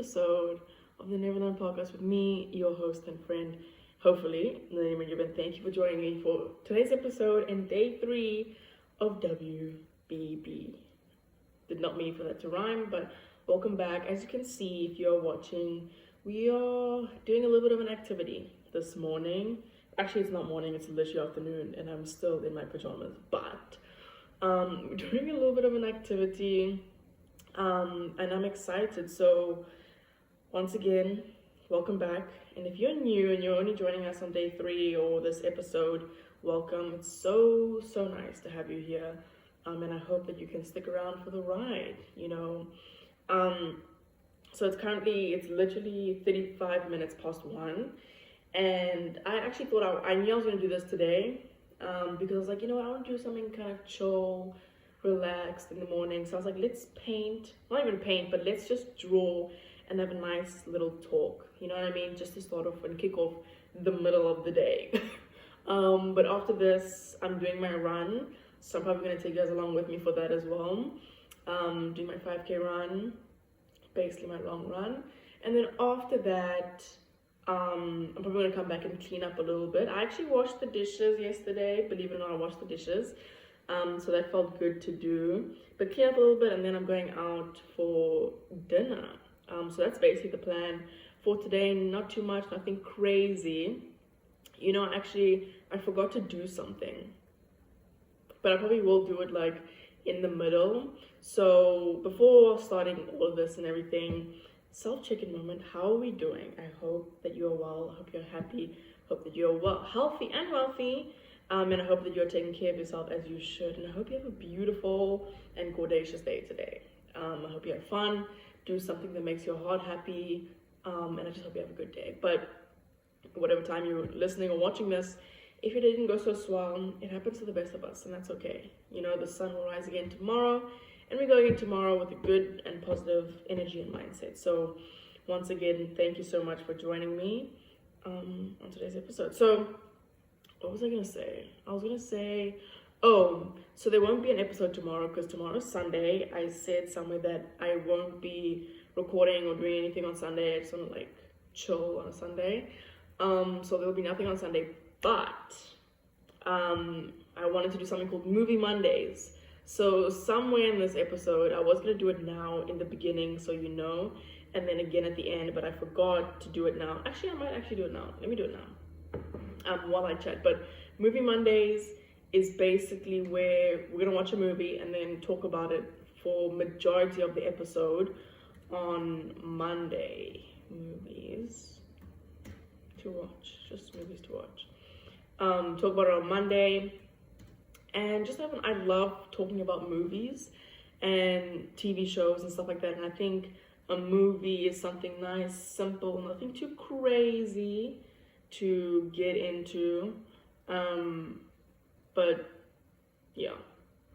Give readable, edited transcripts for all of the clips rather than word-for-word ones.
episode of the Neverland Podcast with me, your host and friend, hopefully, Naima Gibbon. Thank you for joining me for today's episode and day 3 of WBB. Did not mean for that to rhyme, but welcome back. As you can see, if you're watching, we are doing a little bit of an activity this morning. Actually, it's not morning, it's literally afternoon, and I'm still in my pajamas, but we're doing a little bit of an activity, and I'm excited. So once again, welcome back. And if you're new and you're only joining us on day 3 or this episode, welcome. It's so nice to have you here, and I hope that you can stick around for the ride, So it's literally 35 minutes past 1, and I actually thought I knew I was going to do this today, because I was like, I want to do something kind of chill, relaxed in the morning. So I was like, let's paint, not even paint, but let's just draw and have a nice little talk, you know what I mean, just to start off and kick off the middle of the day. But after this, I'm doing my run, so I'm probably going to take you guys along with me for that as well. Doing my 5K run, basically my long run, and then after that, I'm probably going to come back and clean up a little bit. I actually washed the dishes yesterday, believe it or not. I washed the dishes, so that felt good to do, but clean up a little bit, and then I'm going out for dinner. So that's basically the plan for today. Not too much, nothing crazy. Actually, I forgot to do something, but I probably will do it like in the middle. So before starting all of this and everything, self-check-in moment. How are we doing? I hope that you're well. I hope you're happy. Hope that you're well, healthy and wealthy. And I hope that you're taking care of yourself as you should. And I hope you have a beautiful and gorgeous day today. I hope you have fun. Do something that makes your heart happy. And I just hope you have a good day. But whatever time you're listening or watching this, if it didn't go so swell, it happens to the best of us, and that's okay. The sun will rise again tomorrow, and we're going in tomorrow with a good and positive energy and mindset. So once again, thank you so much for joining me on today's episode. So what was I going to say? I was going to say, so there won't be an episode tomorrow because tomorrow's Sunday. I said somewhere that I won't be recording or doing anything on Sunday. I just want to chill on a Sunday. So there'll be nothing on Sunday, but I wanted to do something called Movie Mondays. So somewhere in this episode, I was going to do it now in the beginning, so and then again at the end, but I forgot to do it now. Actually, I might actually do it now. Let me do it now while I chat. But Movie Mondays is basically where we're going to watch a movie and then talk about it for majority of the episode on Monday. Movies to watch, just movies to watch. Talk about it on Monday, and just I love talking about movies and TV shows and stuff like that. And I think a movie is something nice, simple, nothing too crazy to get into. But yeah,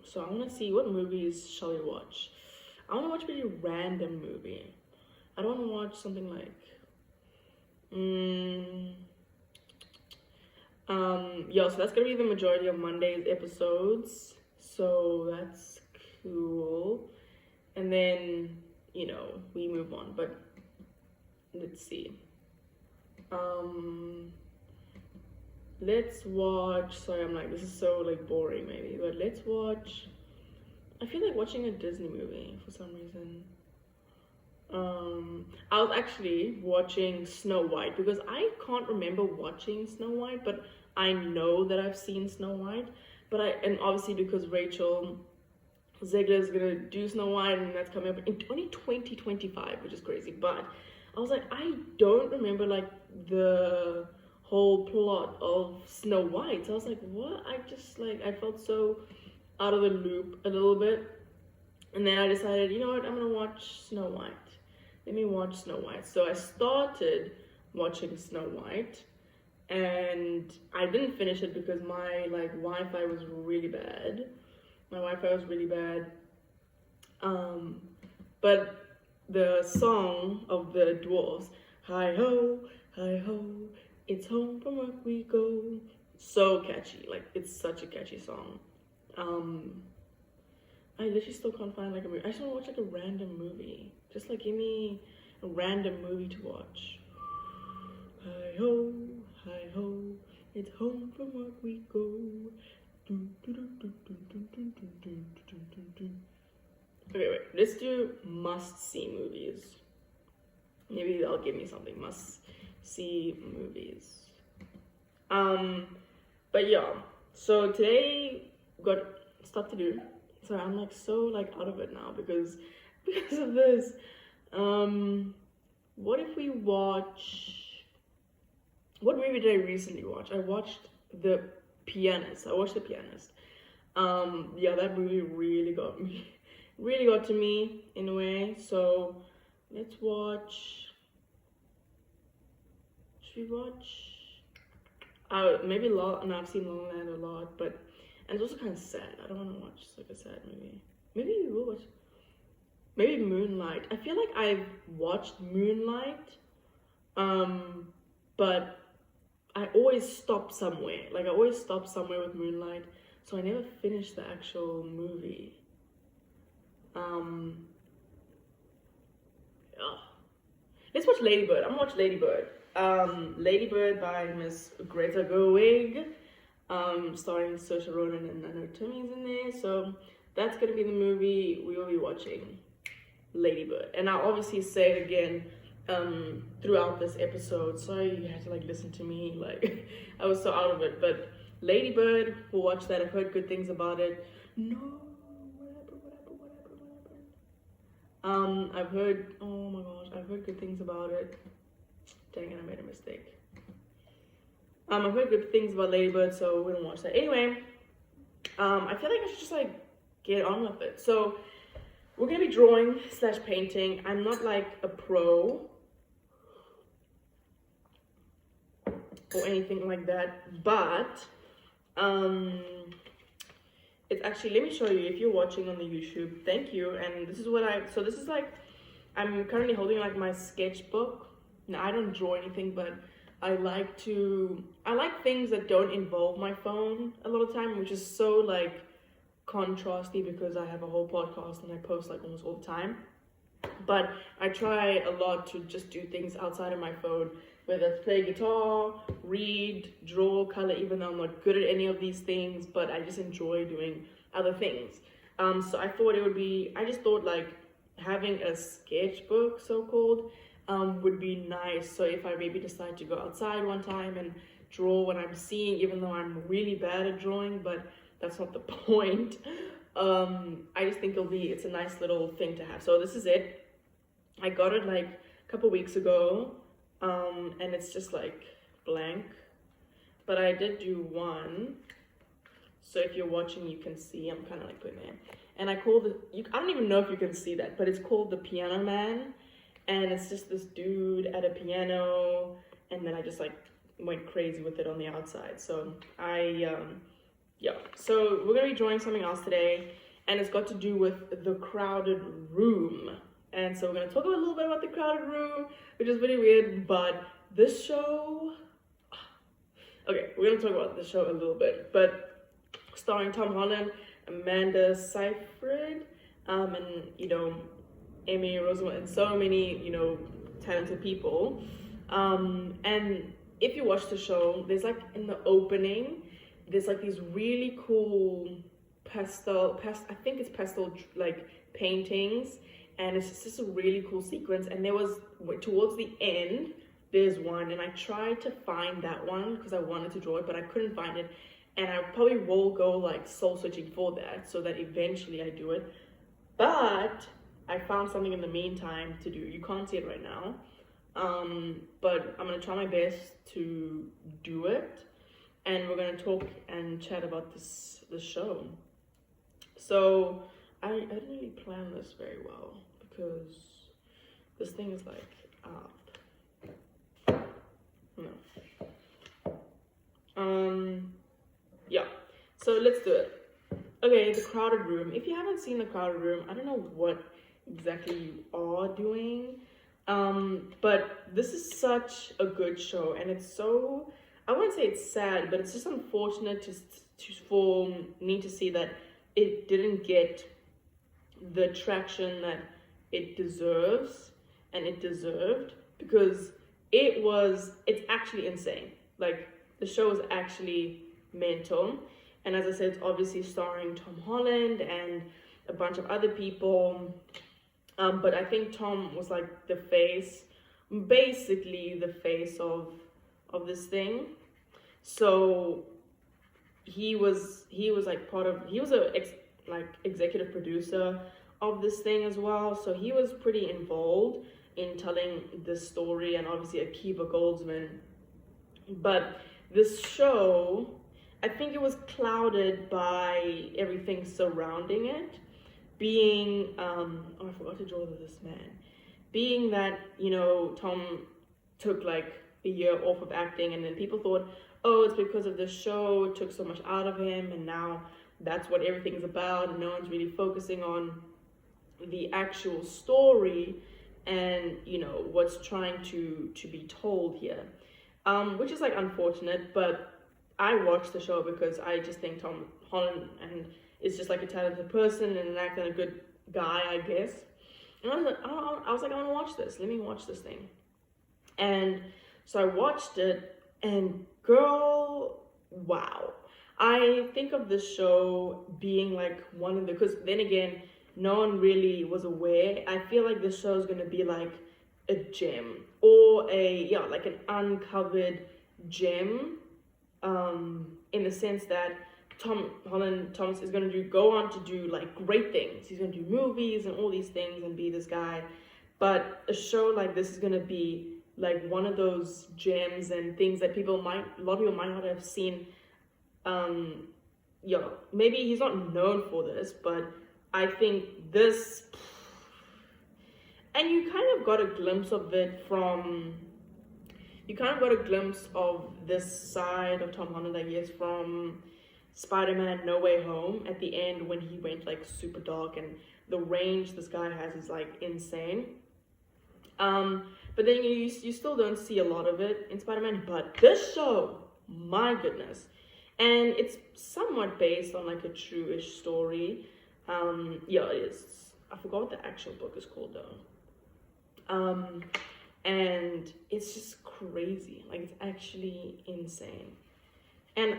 so I want to see, what movies shall we watch. I want to watch a pretty random movie. I don't want to watch something like so that's gonna be the majority of Monday's episodes, so that's cool. And then we move on, but let's see. Let's watch, sorry, I'm like, this is so boring maybe, but let's watch, I feel like watching a Disney movie for some reason. I was actually watching Snow White because I can't remember watching Snow White, but I know that I've seen Snow White. And obviously because Rachel Zegler is gonna do Snow White, and that's coming up in only 2025, which is crazy. But I was like, I don't remember the whole plot of Snow White. So I was like, what? I just I felt so out of the loop a little bit. And then I decided, you know what, I'm gonna watch Snow White. Let me watch Snow White. So I started watching Snow White, and I didn't finish it because my Wi-Fi was really bad. But the song of the dwarves, hi ho, it's home from work we go. So catchy. It's such a catchy song. I literally still can't find a movie. I just want to watch a random movie. Just give me a random movie to watch. Hi ho, hi ho, it's home from work we go. Okay, wait, let's do must-see movies. Maybe they'll give me something. Must-see movies. But yeah, so today got stuff to do. So I'm like so like out of it now because of this. What if we watch? What movie did I recently watch? I watched The Pianist. I watched The Pianist. Yeah, that movie really got me. Really got to me in a way. So let's watch. Should we watch? Maybe no, I've seen La La Land a lot, but and it's also kind of sad. I don't want to watch like a sad movie. Maybe we will watch. Maybe Moonlight. I feel like I've watched Moonlight, but I always stop somewhere. Like I always stop somewhere with Moonlight, so I never finished the actual movie. Yeah. Let's watch Ladybird. I'm gonna watch Ladybird. Ladybird by Miss Greta Gerwig, starring Saoirse Ronan, and I know Timmy's in there. So that's gonna be the movie we will be watching, Ladybird. And I'll obviously say it again throughout this episode. Sorry you had to like listen to me, like I was so out of it. But Ladybird, we'll watch that. I've heard good things about it. No, what happened? I've heard, oh my gosh, I've heard good things about it. Dang it, I made a mistake. I've heard good things about Ladybird, so we're gonna watch that. Anyway, I feel like I should just like get on with it. So we're gonna be drawing / painting. I'm not like a pro or anything like that, but it's actually, let me show you if you're watching on the YouTube. Thank you. And this is what this is like, I'm currently holding like my sketchbook. Now I don't draw anything, but I like things that don't involve my phone a lot of time, which is so like contrasty because I have a whole podcast and I post like almost all the time. But I try a lot to just do things outside of my phone, whether it's play guitar, read, draw, color, even though I'm not good at any of these things, but I just enjoy doing other things. So I thought I just thought like having a sketchbook, so-called, would be nice. So if I maybe decide to go outside one time and draw what I'm seeing, even though I'm really bad at drawing, but that's not the point. I just think it's a nice little thing to have. So this is it. I got it like a couple weeks ago, and it's just like blank, but I did do one. So if you're watching, you can see I'm kind of like putting it. And I called it, I don't even know if you can see that, but it's called The Piano Man. And it's just this dude at a piano, and then I just like went crazy with it on the outside. So yeah. So we're gonna be drawing something else today, and it's got to do with The Crowded Room. And so we're gonna talk a little bit about The Crowded Room, which is really weird, but this show, okay, we're gonna talk about the show a little bit, but starring Tom Holland, Amanda Seyfried, and Amy Rosamund, and so many, talented people. And if you watch the show, there's like in the opening, there's like these really cool pastel, I think it's pastel like paintings, and it's just a really cool sequence. And there was, towards the end, there's one, and I tried to find that one because I wanted to draw it, but I couldn't find it. And I probably will go like soul searching for that so that eventually I do it. But I found something in the meantime to do. You can't see it right now, but I'm gonna try my best to do it, and we're gonna talk and chat about this show. So I didn't really plan this very well because this thing is like up. No. Yeah. So let's do it. Okay, The Crowded Room. If you haven't seen The Crowded Room, I don't know what exactly you are doing, but this is such a good show, and it's so, I wouldn't say it's sad, but it's just unfortunate for me to see that it didn't get the traction that it deserves. and it deserved, because it's actually insane. Like, the show is actually mental. And as I said, it's obviously starring Tom Holland and a bunch of other people. But I think Tom was like the face, basically the face of this thing. So he was like he was a executive producer of this thing as well. So he was pretty involved in telling this story, and obviously Akiva Goldsman. But this show, I think it was clouded by everything surrounding it, being I forgot to draw this man, being that, you know, Tom took like a year off of acting, and then people thought, oh, it's because of the show, it took so much out of him, and now that's what everything's about, and no one's really focusing on the actual story and, you know, what's trying to be told here, which is like unfortunate. But I watched the show because I just think Tom Holland and is just like a talented person and an actor and a good guy, I guess. And I was like, I want to watch this. Let me watch this thing. And so I watched it, and girl, wow. I think of this show being like one of the, because then again, no one really was aware. I feel like this show is going to be like a gem, or like an uncovered gem, in the sense that Thomas is going to go on to do like great things. He's going to do movies and all these things and be this guy. But a show like this is going to be like one of those gems and things that a lot of people might not have seen. Maybe he's not known for this, but I think this, and you kind of got a glimpse of it this side of Tom Holland, I guess, from Spider-Man No Way Home at the end, when he went like super dark, and the range this guy has is like insane. But then you still don't see a lot of it in Spider-Man. But this show, my goodness. And it's somewhat based on like a true-ish story. It is. I forgot what the actual book is called though. And it's just crazy. Like, it's actually insane. And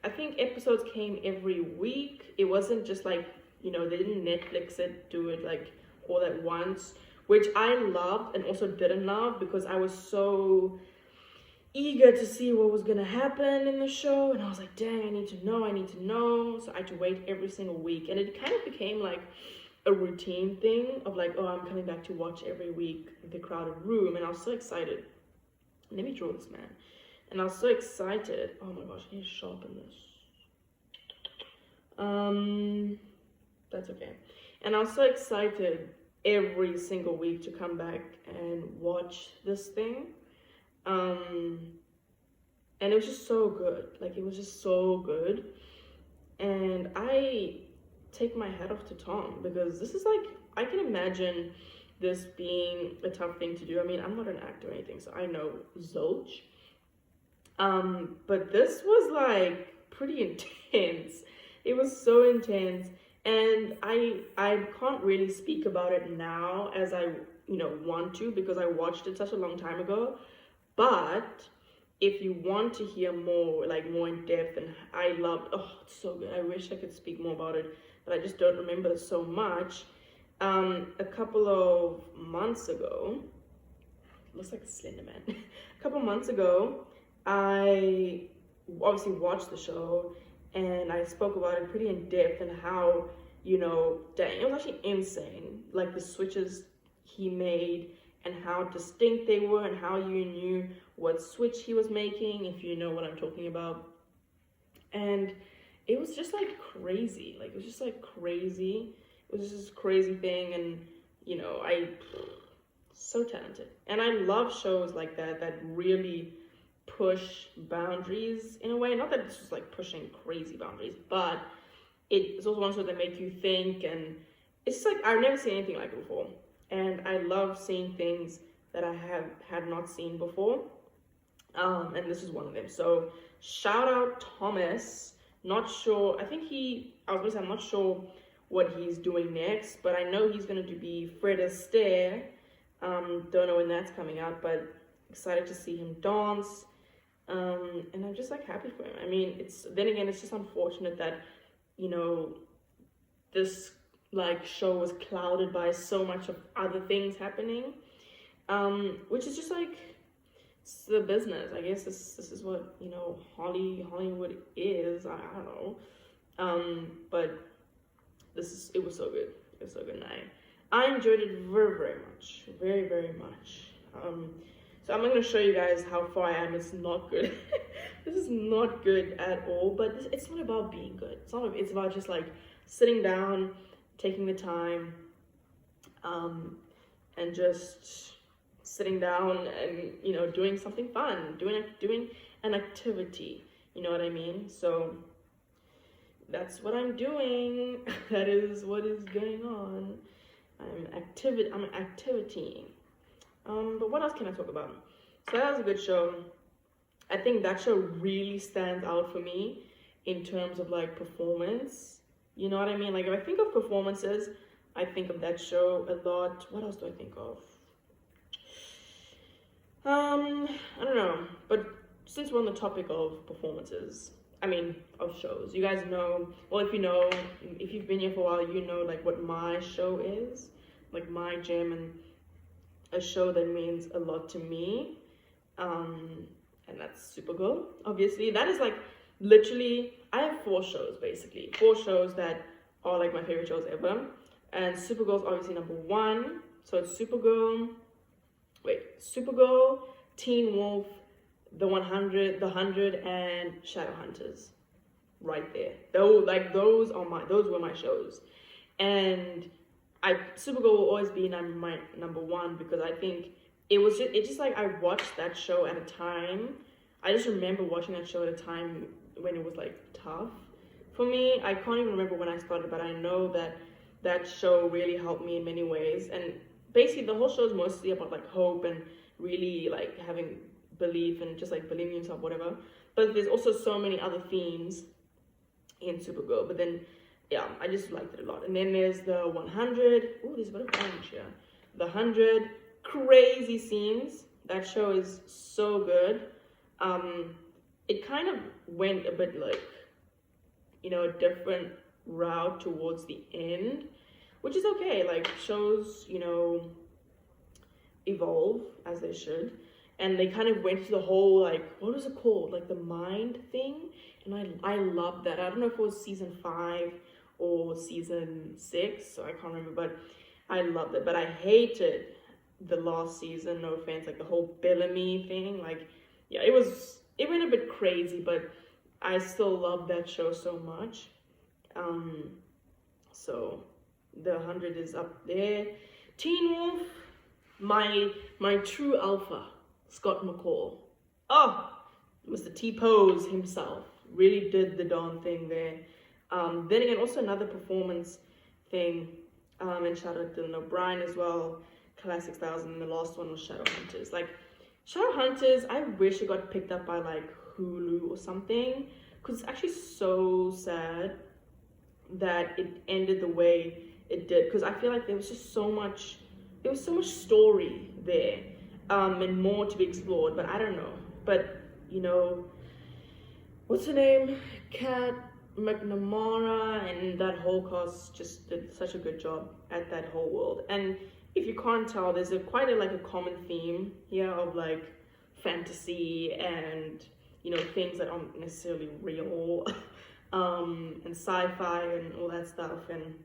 I think episodes came every week. It wasn't just like, you know, they didn't Netflix it, do it like all at once, which I loved and also didn't love, because I was so eager to see what was going to happen in the show. And I was like, dang, I need to know. So I had to wait every single week. And it kind of became like a routine thing of like, oh, I'm coming back to watch every week The Crowded Room. And I was so excited. Let me draw this man. And I was so excited. Oh my gosh, I need to sharpen this. That's okay. And I was so excited every single week to come back and watch this thing. And it was just so good. Like, it was just so good. And I take my hat off to Tom, because this is like, I can imagine this being a tough thing to do. I mean, I'm not an actor or anything, so I know zilch. But this was like pretty intense. It was so intense. And I can't really speak about it now as I, want to, because I watched it such a long time ago. But if you want to hear more, like more in depth, and it's so good. I wish I could speak more about it, but I just don't remember so much. A couple of months ago, looks like a Slender Man. A couple months ago, I obviously watched the show, and I spoke about it pretty in depth, and how, dang, it was actually insane. Like, the switches he made, and how distinct they were, and how you knew what switch he was making, if you know what I'm talking about. And it was just like crazy. Like, it was just like crazy. It was just this crazy thing, and so talented. And I love shows like that really push boundaries in a way. Not that it's just like pushing crazy boundaries, but it's also one show that make you think, and it's just like, I've never seen anything like it before. And I love seeing things that I had not seen before. And this is one of them. So shout out Thomas. Not sure, I'm not sure what he's doing next, but I know he's going to be Fred Astaire Don't know when that's coming out, but excited to see him dance. And I'm just like happy for him. I mean, it's just unfortunate that, you know, this like show was clouded by so much of other things happening, which is just like, it's the business. I guess this is what, you know, Hollywood is. I don't know, but it was so good. It was so good, and I enjoyed it very, very much, very, very much. So I'm going to show you guys how far I am. It's not good. This is not good at all, but it's not about being good. It's about just like sitting down, taking the time, and just sitting down and, you know, doing something fun, doing an activity, you know what I mean? So that's what I'm doing. That is what is going on. I'm activitying. But what else can I talk about? So that was a good show. I think that show really stands out for me in terms of like performance. You know what I mean? Like if I think of performances, I think of that show a lot. What else do I think of? I don't know. But since we're on the topic of performances, of shows, you guys know, well, if you've been here for a while, you know like what my show is, like my gym, and a show that means a lot to me, and that's Supergirl. Obviously, that is like literally, I have 4 shows that are like my favorite shows ever, and Supergirl is obviously number 1. So it's Supergirl, Teen Wolf, The 100, and Shadowhunters, right there. Those were my shows, and Supergirl will always be my number 1 because I think it's just like I watched that show at a time. I just remember watching that show at a time when it was like tough for me. I can't even remember when I started, but I know that show really helped me in many ways. And basically the whole show is mostly about like hope and really like having belief and just like believing in yourself, whatever. But there's also so many other themes in Supergirl. But then, yeah, I just liked it a lot. And then there's the 100. Oh, there's a bit of orange here. The 100, crazy scenes. That show is so good. It kind of went a bit like, you know, a different route towards the end, which is okay. Like shows, you know, evolve as they should. And they kind of went to the whole, like, what was it called? Like the mind thing. And I love that. I don't know if it was season 5 or season 6, so I can't remember, but I loved it. But I hated the last season, no offense, like the whole Bellamy thing. Like, yeah, it went a bit crazy, but I still love that show so much. So the 100 is up there. Teen Wolf, my true alpha, Scott McCall. Oh, Mr. T-Pose himself really did the darn thing there. Then again, also another performance thing, and shout out to Dylan O'Brien as well, classic styles, and the last one was Shadowhunters. Like, Shadowhunters, I wish it got picked up by like Hulu or something, because it's actually so sad that it ended the way it did, because I feel like there was so much story there, and more to be explored, but I don't know. But, you know, what's her name? Kat McNamara and that whole cast just did such a good job at that whole world. And if you can't tell, there's quite a common theme here of like fantasy and, you know, things that aren't necessarily real, and sci-fi and all that stuff. And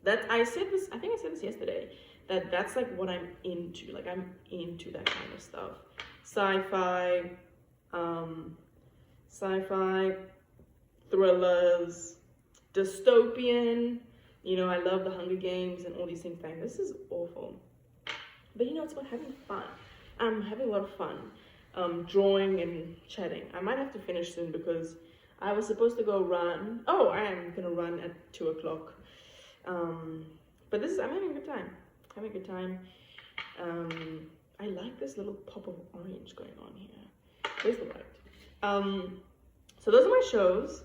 that I think I said this yesterday, that's like what I'm into. Like I'm into that kind of stuff. Sci-fi, thrillers, dystopian. You know, I love the Hunger Games and all these things. Like, this is awful. But you know, it's about having fun. I'm having a lot of fun drawing and chatting. I might have to finish soon because I was supposed to go run. Oh, I am gonna run at 2 o'clock. But I'm having a good time. I like this little pop of orange going on here. Where's the light? So those are my shows.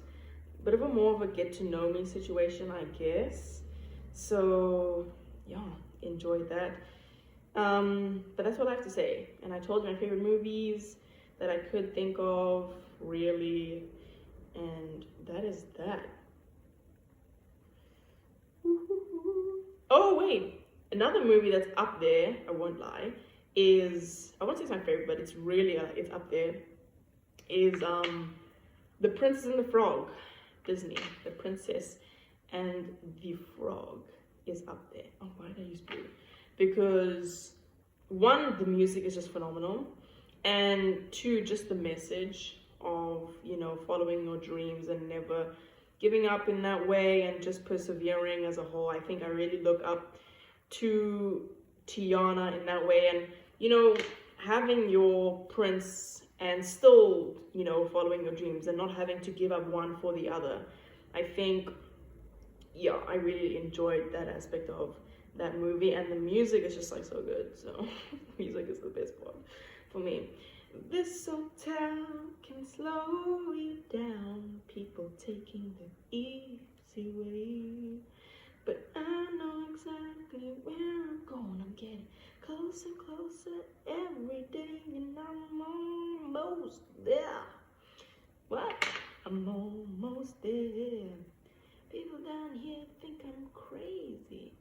Bit of a more of a get to know me situation, I guess. So yeah, enjoyed that. But that's what I have to say. And I told you my favorite movies that I could think of, really, and that is that. Oh wait, another movie that's up there, I won't lie, is, I won't say it's my favorite, but it's really, it's up there, is The Princess and the Frog. Disney, The Princess and the Frog is up there. Oh, why did I use blue? Because one, the music is just phenomenal, and two, just the message of, you know, following your dreams and never giving up in that way and just persevering as a whole. I think I really look up to Tiana in that way, and, you know, having your prince and still, you know, following your dreams and not having to give up one for the other. I think, yeah, I really enjoyed that aspect of that movie, and the music is just like so good. So music is the best part for me. This old town can slow you down, people taking the easy way, but I know exactly where I'm going. I'm getting closer and closer every day, and I'm almost there. What? I'm almost there. People down here think I'm crazy,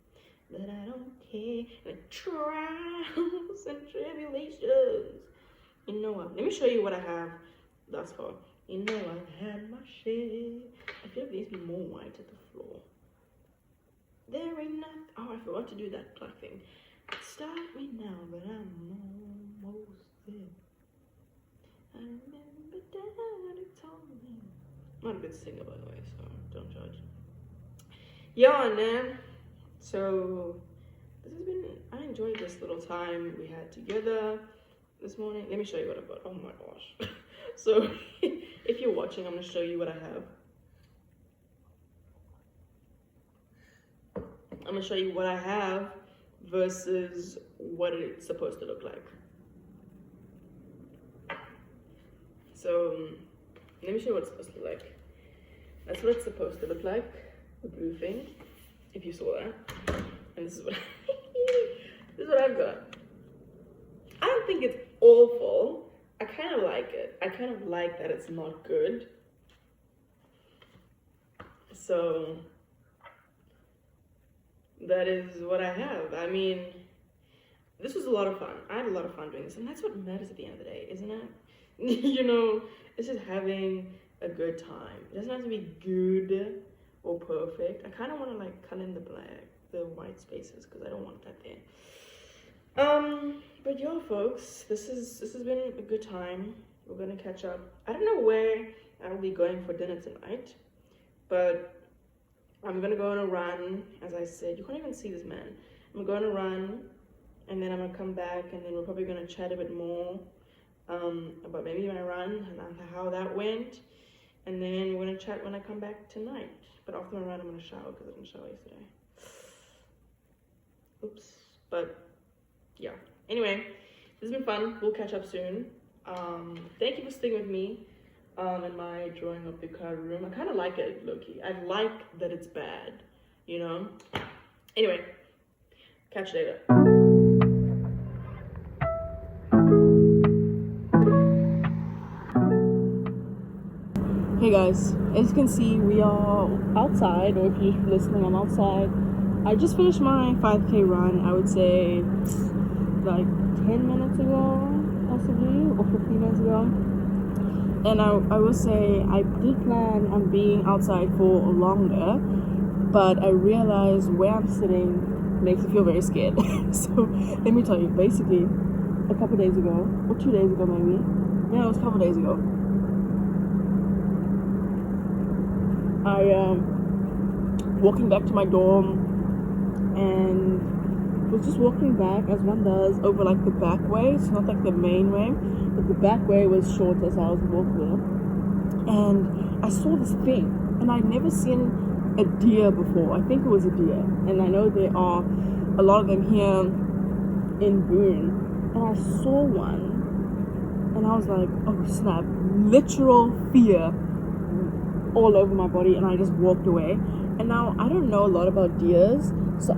but I don't care. And trials and tribulations. You know what? Let me show you what I have thus far. You know I've had my share. I feel like there needs to be more white at the floor. There ain't nothing. Oh, I forgot to do that pluck thing. Start me now, but I'm almost there. I remember Daddy told me. I'm not a good singer, by the way, so don't judge. Yeah, and then, so this has been, I enjoyed this little time we had together this morning. Let me show you what I've got. Oh my gosh. So if you're watching, I'm going to show you what I have. I'm going to show you what I have versus what it's supposed to look like. So let me show you what it's supposed to look like. That's what it's supposed to look like, the blue thing, if you saw that. And this is what this is what I've got. I don't think it's awful. I kind of like it. I kind of like that it's not good. So that is what I have. I mean, this was a lot of fun. I had a lot of fun doing this, and that's what matters at the end of the day, isn't it? You know, it's just having a good time. It doesn't have to be good or perfect. I kind of want to like color in the black, the white spaces, because I don't want that there. But yeah, folks, this has been a good time. We're gonna catch up. I don't know where I'll be going for dinner tonight, but I'm gonna go on a run. As I said, you can't even see this man. I'm going to run, and then I'm gonna come back, and then we're probably gonna chat a bit more about maybe my run and how that went, and then we're gonna chat when I come back tonight. But after my run, I'm gonna shower because I didn't shower yesterday. Oops. But yeah. Anyway, this has been fun. We'll catch up soon. Thank you for sticking with me in my drawing of the card room. I kind of like it, low-key. I like that it's bad, you know? Anyway, catch you later. Hey guys, as you can see, we are outside, or if you're listening, I'm outside. I just finished my 5K run, I would say like 10 minutes ago, possibly, or 15 minutes ago. And I will say I did plan on being outside for longer, but I realized where I'm sitting makes me feel very scared. So let me tell you, basically, a couple days ago, or 2 days ago maybe, yeah, it was a couple days ago, I walking back to my dorm, and was just walking back as one does over like the back way. It's not like the main way, but the back way was shorter, so I was walking, and I saw this thing, and I'd never seen a deer before. I think it was a deer, and I know there are a lot of them here in Boone, and I saw one, and I was like, oh snap, literal fear all over my body, and I just walked away. And now I don't know a lot about deers, so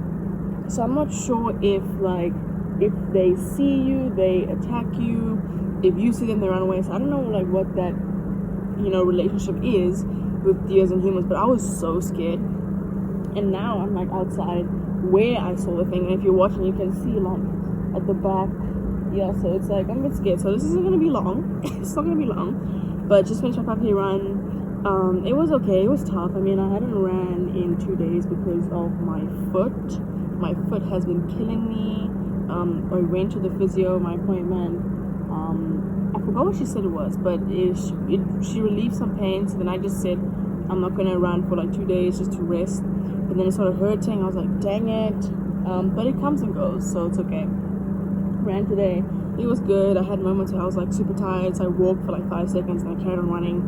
I'm not sure if like if they see you, they attack you. If you see them, they run away. So I don't know like what that, relationship is with deers and humans, but I was so scared. And now I'm like outside where I saw the thing, and if you're watching, you can see like at the back. Yeah, so it's like I'm a bit scared. So this isn't gonna be long. It's not gonna be long, but just finished my 5K run. It was okay. It was tough. I mean, I hadn't ran in 2 days because of my foot. My foot has been killing me. I went to the physio, my appointment. I forgot what she said it was, but she relieved some pain. So then I just said I'm not gonna run for like 2 days just to rest. But then it started hurting. I was like, dang it. But it comes and goes, so it's okay. Ran today. It was good. I had moments where I was like super tired, so I walked for like 5 seconds and I carried on running.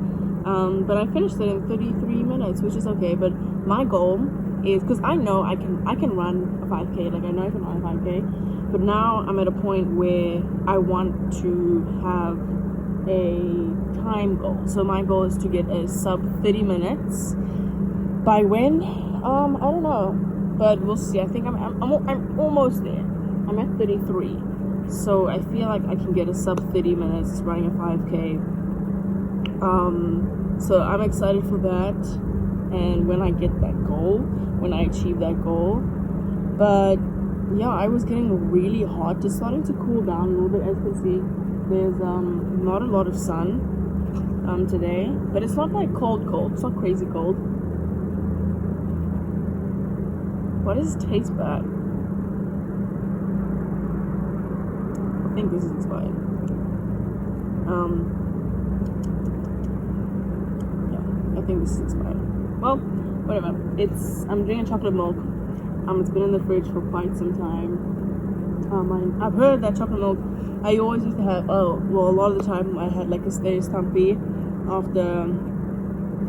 But I finished it in 33 minutes, which is okay. But my goal is, because I know I can run a 5K. Like I know I can run a 5K. But now I'm at a point where I want to have a time goal. So my goal is to get a sub 30 minutes. By when? I don't know. But we'll see. I think I'm almost there. I'm at 33. So I feel like I can get a sub 30 minutes running a 5K. So I'm excited for that. And when I get that goal, when I achieve that goal. But yeah, I was getting really hot. It's starting to cool down a little bit. As you can see, there's not a lot of sun today, but it's not like cold. It's not crazy cold. Why does it taste bad? I think this is expired. Yeah, I think this is expired. Well, whatever. I'm drinking chocolate milk. It's been in the fridge for quite some time. I've heard that chocolate milk, I always used to have, a lot of the time I had like a stay stumpy after,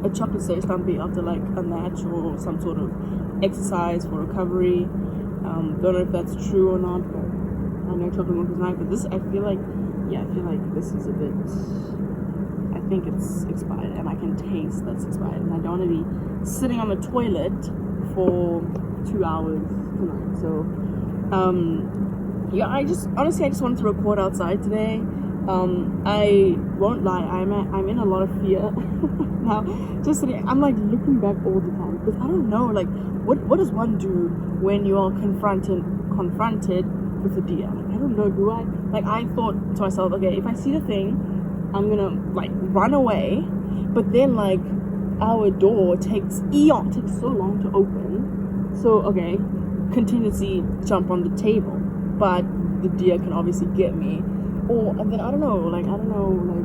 a chocolate stay stumpy after like a match or some sort of exercise for recovery. Don't know if that's true or not, but I know chocolate milk is nice, but this, I feel like this is a bit, I think it's expired, and I can taste that's expired, and I don't want to be sitting on the toilet for 2 hours tonight. So yeah, I just wanted to record outside today. I won't lie, I'm in a lot of fear now. Just sitting, I'm like looking back all the time, because I don't know, like what does one do when you are confronted with a deer? Like, I don't know, I thought to myself, okay, if I see the thing, I'm gonna like run away, but then like our door takes so long to open. So, okay, contingency jump on the table, but the deer can obviously get me. And then I don't know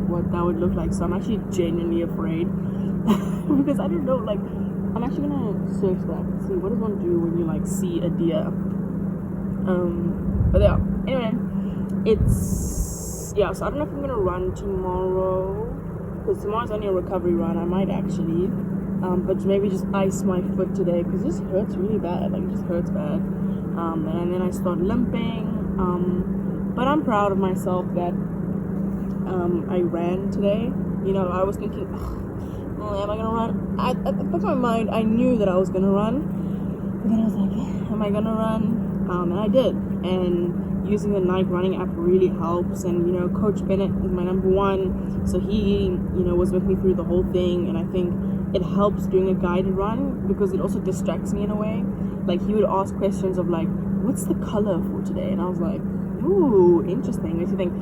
what that would look like. So I'm actually genuinely afraid because I don't know, like, I'm actually gonna search that and see what does one do when you like see a deer. But yeah, anyway, so I don't know if I'm gonna run tomorrow, because tomorrow's only a recovery run. I might actually. But maybe just ice my foot today, because this hurts really bad. Like, it just hurts bad. And then I start limping. But I'm proud of myself that I ran today. I was thinking, am I gonna run? At the back of my mind, I knew that I was gonna run. But then I was like, am I gonna run? And I did. And using the Nike running app really helps. And Coach Bennett is my number one, so he was with me through the whole thing. And I think it helps doing a guided run, because it also distracts me in a way. Like, he would ask questions of like, what's the color for today? And I was like, ooh, interesting, makes you think.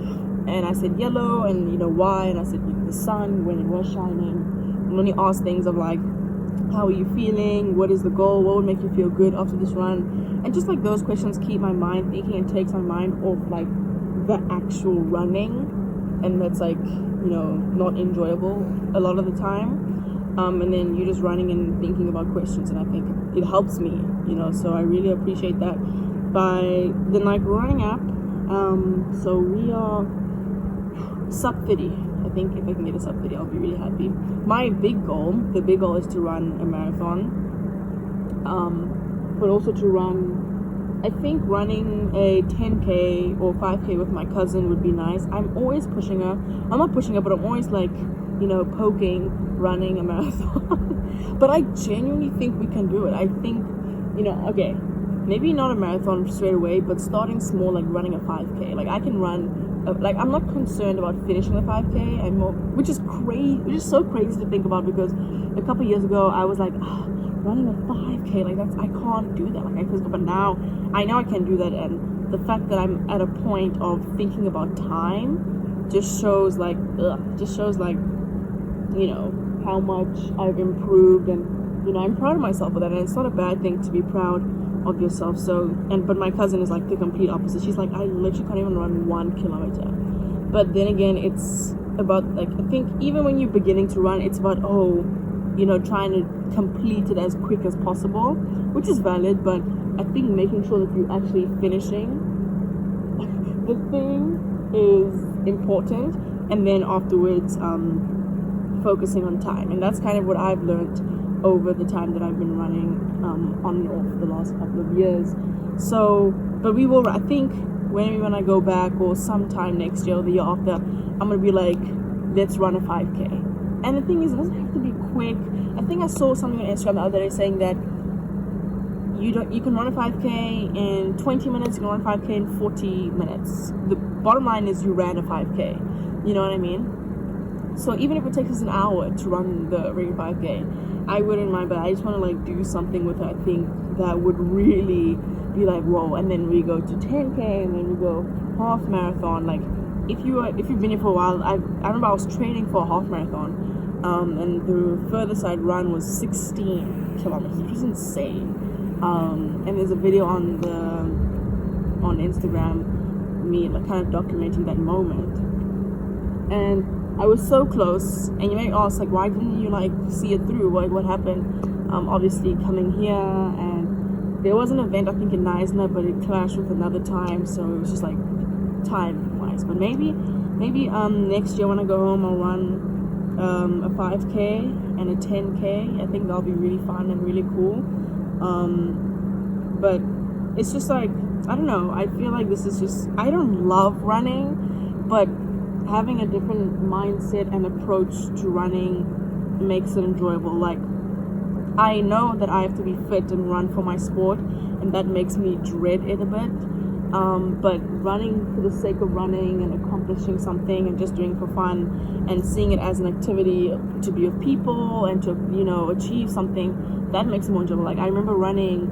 And I said yellow, and why? And I said the sun when it was shining. And then he asked things of like, how are you feeling? What is the goal? What would make you feel good after this run? And just like those questions keep my mind thinking and takes my mind off like the actual running, and that's like not enjoyable a lot of the time. And then you're just running and thinking about questions, and I think it helps me, so I really appreciate that by the Nike running app. So we are sub 30. I think if I can get a sub 30, I'll be really happy. The big goal is to run a marathon, but also to run, I think running a 10K or 5K with my cousin would be nice. I'm always pushing her. I'm not pushing her, but I'm always like, poking, running a marathon. But I genuinely think we can do it. I think, okay, maybe not a marathon straight away, but starting small, like running a 5K. Like I can run, like I'm not concerned about finishing the 5K. I'm more, which is crazy, which is so crazy to think about, because a couple years ago I was like, running a 5K, like I can't do that. Like but now I know I can do that, and the fact that I'm at a point of thinking about time just shows like, you know, how much I've improved, and you know, I'm proud of myself for that. And it's not a bad thing to be proud of yourself. So, but my cousin is like the complete opposite. She's like, I literally can't even run 1 kilometer. But then again, it's about, like, I think even when you're beginning to run, it's about, you know, trying to complete it as quick as possible, which is valid. But I think making sure that you're actually finishing the thing is important, and then afterwards focusing on time. And that's kind of what I've learned over the time that I've been running on and off the last couple of years. So, but we will, I think when I go back, or sometime next year or the year after, I'm gonna be like, let's run a 5K. And the thing is, it doesn't have to be quick. I think I saw something on Instagram the other day saying that you can run a 5K in 20 minutes, you can run a 5K in 40 minutes. The bottom line is you ran a 5K. You know what I mean? So even if it takes us an hour to run the regular 5K, I wouldn't mind, but I just want to like do something with it. I think that would really be like, whoa. And then we go to 10K, and then we go half marathon. Like if you've been here for a while, I remember I was training for a half marathon, and the furthest I'd run was 16 kilometers, which was insane. And there's a video on Instagram, me like kind of documenting that moment, and I was so close. And you may ask, like, why didn't you like see it through? Like, what happened? Obviously coming here, and there was an event I think in Neisner, but it clashed with another time, so it was just like time wise. But maybe next year when I go home, I'll run a 5K and a 10K. I think that'll be really fun and really cool. But it's just like, I don't know, I feel like this is just, I don't love running, but having a different mindset and approach to running makes it enjoyable. Like, I know that I have to be fit and run for my sport, and that makes me dread it a bit. But running for the sake of running and accomplishing something and just doing it for fun and seeing it as an activity to be with people and to, you know, achieve something, that makes it more enjoyable. Like I remember running,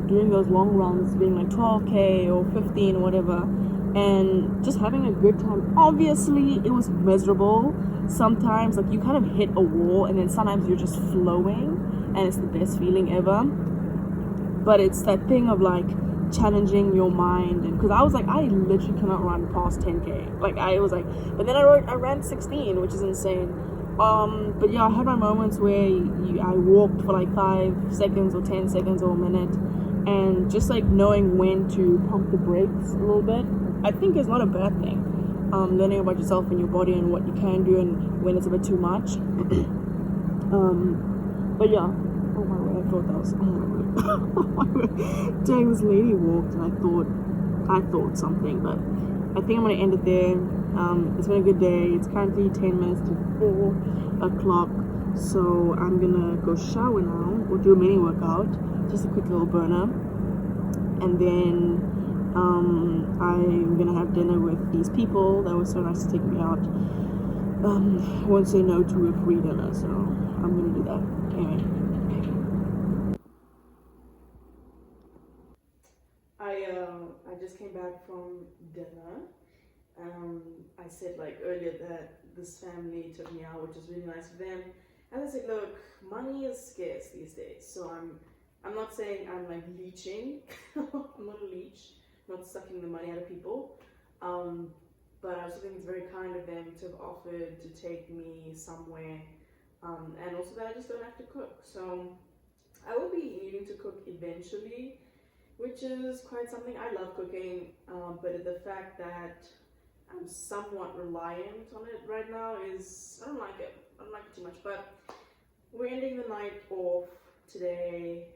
doing those long runs, being like 12K or 15 or whatever, and just having a good time. Obviously it was miserable sometimes, like you kind of hit a wall, and then sometimes you're just flowing and it's the best feeling ever. But it's that thing of like challenging your mind, and because I was like, I literally cannot run past 10K. Like I was like, but then I ran 16, which is insane. But yeah, I had my moments where I walked for like 5 seconds or 10 seconds or a minute, and just like knowing when to pump the brakes a little bit, I think is not a bad thing. Learning about yourself and your body and what you can do and when it's a bit too much. But yeah, oh my word, I thought that was, oh my word. Dang, this lady walked, and I thought something, but I think I'm gonna end it there. It's been a good day. It's currently 10 minutes to 4 o'clock, so I'm gonna go shower now. We'll do a mini workout, just a quick little burner, and then I'm gonna have dinner with these people that were so nice to take me out. I won't say no to a free dinner, so I'm gonna do that. Anyway, I just came back from dinner. I said like earlier that this family took me out, which is really nice of them. And I said, look, money is scarce these days, so I'm not saying I'm like leeching. I'm not a leech, not sucking the money out of people. But I also think it's very kind of them to have offered to take me somewhere, and also that I just don't have to cook. So I will be needing to cook eventually, which is quite something. I love cooking, but the fact that I'm somewhat reliant on it right now is, I don't like it too much. But we're ending the night off today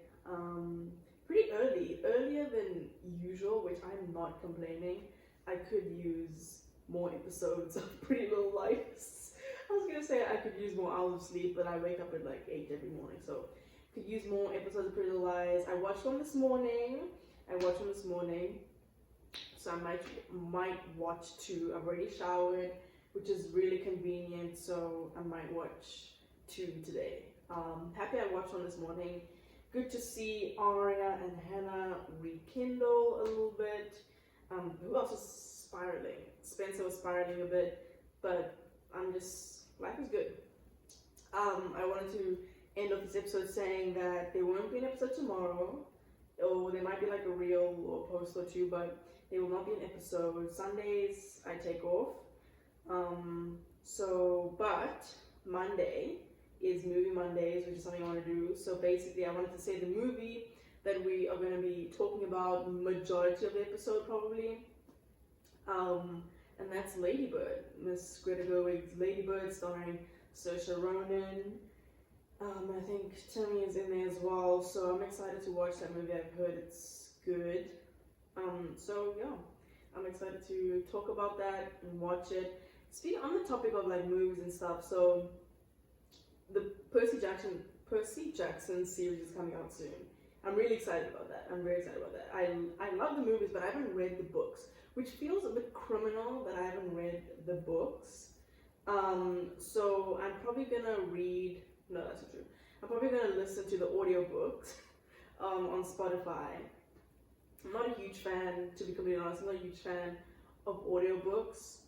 pretty earlier than usual, which I'm not complaining. I could use more episodes of Pretty Little Lies. I was gonna say I could use more hours of sleep, but I wake up at like 8 every morning, so Could use more episodes of Pretty Little Lies. I watched one this morning. So I might watch two. I've already showered, which is really convenient. So I might watch two today. Happy I watched one this morning. Good to see Aria and Hannah rekindle a little bit. Who else was spiraling? Spencer was spiraling a bit, but life is good. I wanted to end of this episode saying that there won't be an episode tomorrow, or there might be like a reel or post or two, but there will not be an episode. Sundays I take off. But Monday is Movie Mondays, which is something I want to do. So basically, I wanted to say the movie that we are going to be talking about majority of the episode probably, and that's Lady Bird. Miss Greta Gerwig's Lady Bird, starring Saoirse Ronan. I think Timmy is in there as well, so I'm excited to watch that movie. I've heard it's good. So yeah, I'm excited to talk about that and watch it. Speaking on the topic of like movies and stuff, so the Percy Jackson series is coming out soon. I'm really excited about that. I'm very excited about that. I love the movies, but I haven't read the books, which feels a bit criminal that I haven't read the books. So I'm probably gonna read. No, that's not true. I'm probably gonna listen to the audiobooks on Spotify. I'm not a huge fan, to be completely honest. I'm not a huge fan of audiobooks.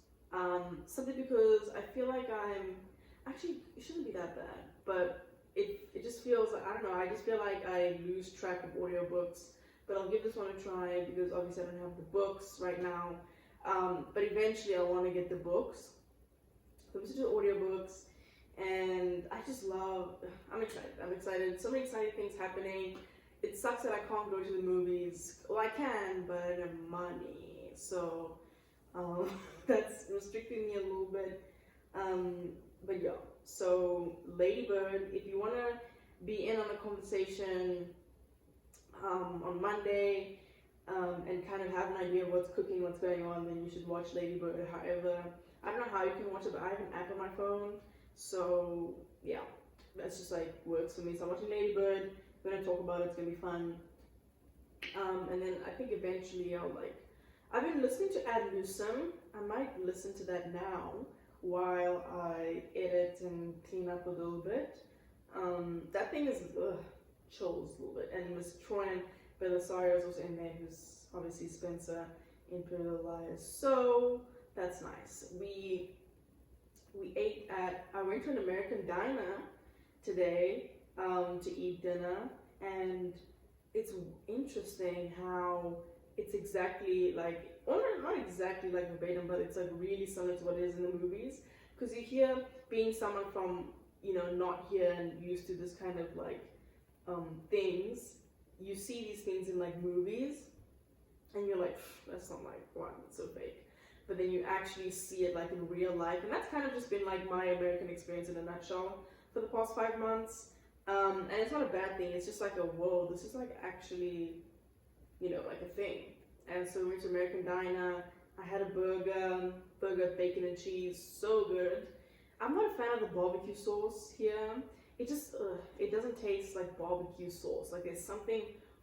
Simply because I feel like it shouldn't be that bad, but it just feels, I don't know, I just feel like I lose track of audiobooks, but I'll give this one a try because obviously I don't have the books right now, but eventually I want to get the books, listen to the audiobooks, and I'm excited, so many exciting things happening. It sucks that I can't go to the movies. Well, I can, but I don't have money, so that's restricting me a little bit. But yeah, so Lady Bird, if you want to be in on the conversation on Monday and kind of have an idea of what's cooking, what's going on, then you should watch Lady Bird. However, I don't know how you can watch it, but I have an app on my phone, so yeah, that's just like works for me. So I'm watching Lady Bird. We're gonna talk about it. It's gonna be fun. And then I think eventually I've been listening to Ad Lucem. I might listen to that now while I edit and clean up a little bit. That thing is chills a little bit. And Miss Troy Belisario is also in there, who's obviously Spencer in Pretty Little Liars. So that's nice. I went to an American diner today to eat dinner, and it's interesting how it's exactly like, or not exactly like verbatim, but it's like really similar to what it is in the movies. Because you hear, being someone from, not here and used to this kind of like things, you see these things in like movies, and you're like, that's not like, wow, it's so fake. But then you actually see it like in real life, and that's kind of just been like my American experience in a nutshell for the past 5 months. And it's not a bad thing, it's just like a whoa, this is like actually, like a thing. And so we went to American Diner. I had a burger with bacon and cheese, so good. I'm not a fan of the barbecue sauce here. It just, it doesn't taste like barbecue sauce. Like there's something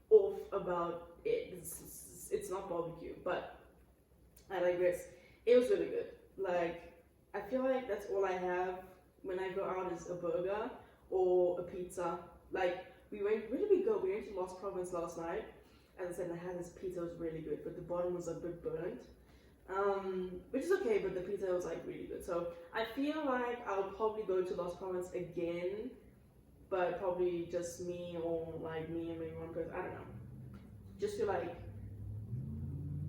off about it. It's not barbecue, but I digress. It was really good. Like, I feel like that's all I have when I go out is a burger or a pizza. Like, where did we go? We went to Lost Province last night. As I said, I had this pizza, it was really good, but the bottom was a bit burnt. Which is okay, but the pizza was like really good. So I feel like I'll probably go to Lost Province again, but probably just me, or like me and maybe one person, I don't know. Just to like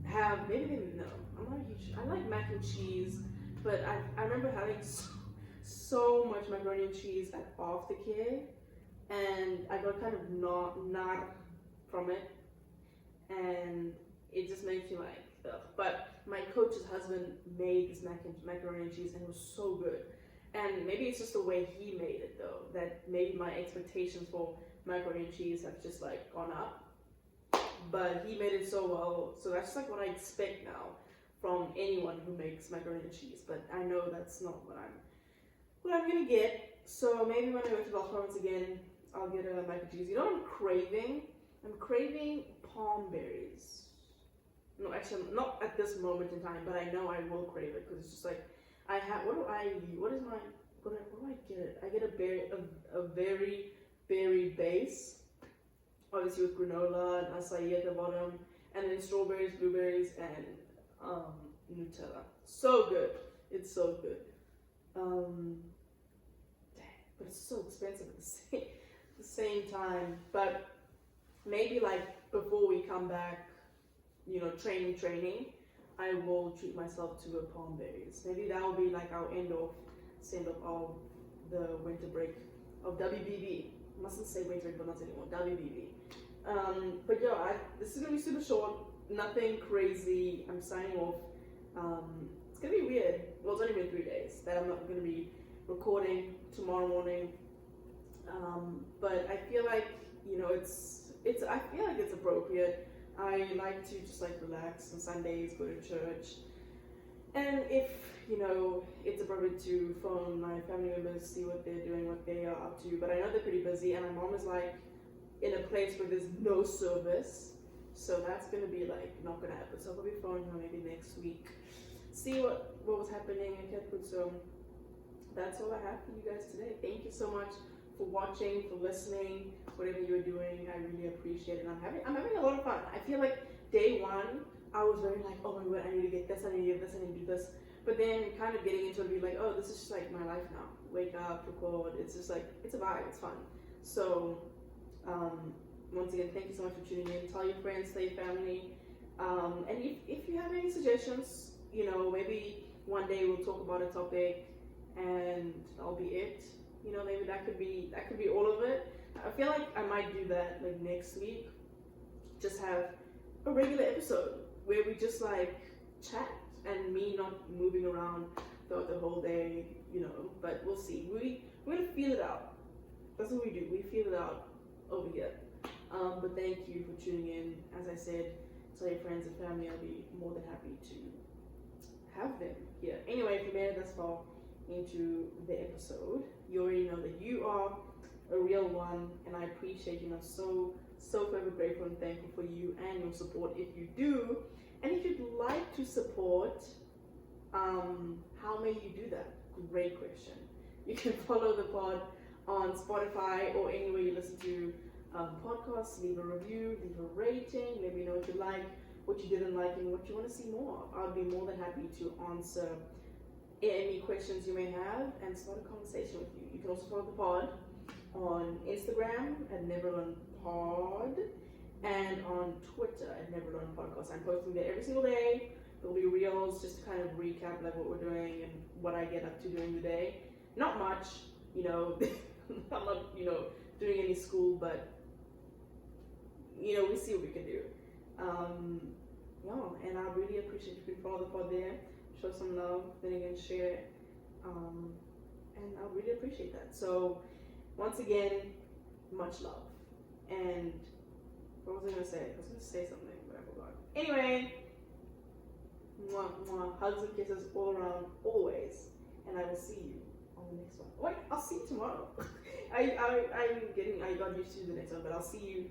have, I'm not huge, I like mac and cheese, but I remember having so much macaroni and cheese at aftercare, and I got kind of not from it, and it just makes me like, ugh. But my coach's husband made this macaroni and cheese, and it was so good. And maybe it's just the way he made it though, that maybe my expectations for macaroni and cheese have just like gone up. But he made it so well, so that's like what I expect now from anyone who makes macaroni and cheese. But I know that's not what I'm gonna get. So maybe when I go to Lost Province again, I'll get a mac and cheese. You know what I'm craving? I'm craving palm berries. No, actually, not at this moment in time, but I know I will crave it because it's just like I have. What do I use? What is my? What do I get? I get a very berry base, obviously with granola and acai at the bottom, and then strawberries, blueberries, and Nutella. So good. It's so good. But it's so expensive at the same time. But maybe like before we come back, you know, training, I will treat myself to a palm berries. Maybe that will be like our send off of the winter break of WBB. I mustn't say winter break, but not anymore. WBB. But yeah, this is gonna be super short. Nothing crazy. I'm signing off. It's gonna be weird. Well, it's only been 3 days that I'm not gonna be recording tomorrow morning. But I feel like, you know, I feel like it's appropriate. I like to just like relax on Sundays, go to church. And if, you know, it's appropriate to phone my family members, see what they're doing, what they are up to. But I know they're pretty busy, and my mom is like in a place where there's no service. So that's gonna be like not gonna happen. So I'll probably phone her maybe next week. See what was happening in Ketwood. So that's all I have for you guys today. Thank you so much for watching, for listening, whatever you're doing. I really appreciate it. I'm having a lot of fun. I feel like day one, I was very like, oh my god, I need to get this, I need to get this, I need to do this. But then kind of getting into it, be like, oh, this is just like my life now. Wake up, record. It's just like, it's a vibe, it's fun. So, once again, thank you so much for tuning in. Tell your friends, tell your family. And if you have any suggestions, you know, maybe one day we'll talk about a topic and that'll be it. You know, maybe that could be all of it. I feel like I might do that like next week. Just have a regular episode where we just like chat and me not moving around throughout the whole day, you know, but we'll see. We're gonna feel it out. That's what we do. We feel it out over here. But thank you for tuning in. As I said, tell your friends and family. I'll be more than happy to have them here. Anyway, if you made it this far into the episode, you already know that you are a real one, and I appreciate you. I'm so forever grateful and thankful for you and your support if you do. And if you'd like to support, how may you do that? Great question. You can follow the pod on Spotify or anywhere you listen to podcasts. Leave a review, leave a rating, let me know what you like, what you didn't like, and what you want to see more. I'll be more than happy to answer any questions you may have and start a conversation with you. You can also follow the pod on Instagram at NeverLearnPod and on Twitter at NeverLearnPodcast. I'm posting there every single day. There'll be reels just to kind of recap like what we're doing and what I get up to during the day. Not much, you know. I'm not, you know, doing any school, but you know, we see what we can do. Yeah, and I really appreciate if you can follow the pod there, show some love, then again share, and I really appreciate that. So once again, much love. And what was I gonna say? I was gonna say something, but I forgot. Anyway, mwah, mwah, hugs and kisses all around, always. And I will see you on the next one. Wait, I'll see you tomorrow. I got used to the next one, but I'll see you